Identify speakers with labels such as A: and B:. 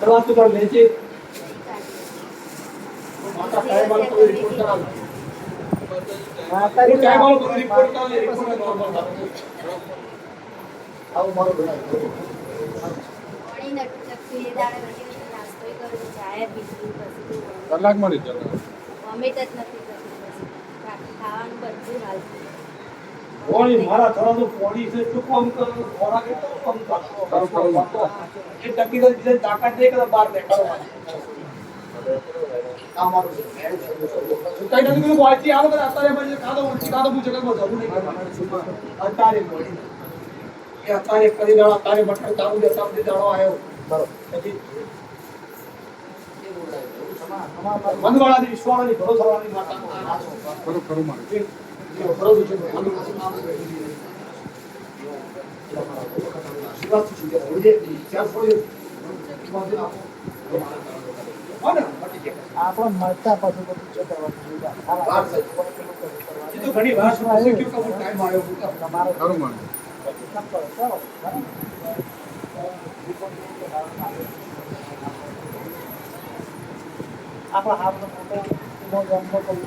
A: दवा तो कर लेचे माता काय मला तो रिपोर्ट करा माता काय मला तो रिपोर्ट करा रिपोर्ट नॉर्मल आओ मारो
B: પાણી નટકી દાડે વટી નાસ્તો કરું ચાય પીધી પછી
C: કલાક મળી ચાલો
B: અમે જ નથી કરતી બાકી ખાવાનું બધું હાલતું
A: ઓણી મારા થોડા તો પોડી છે તો કમ કરો થોડા કે તો કમ કરો એ ટકી તો બીજે તાકાત દે કે બહાર બેઠો આ મારું કઈ નથી કીધું વાંચી આવો કે અત્યારે પછી કાદો ઉલટી કાદો પૂછે કે જરૂર નહીં અત્યારે મોડી કે અત્યારે કરી દેવા અત્યારે બટન ચાલુ દે સામે જાણો આવ્યો બરોબર પછી મંદવાળાની વિશ્વાળાની ભરોસાવાળાની માતા
C: ખરું ખરું મારે
A: ભરોસો છે શિવાજી છે ઓજે ચાર ફોડી
D: આપણે મળતા પછી બધું ચેતવવાનું
A: એ તો ઘણી વાર સિક્યુર કબૂલ ટાઈમ આવ્યો
D: તમારો
C: ખરું મારે
D: ચાલો આપણા હાથનો ફોટો જન્મ કરવું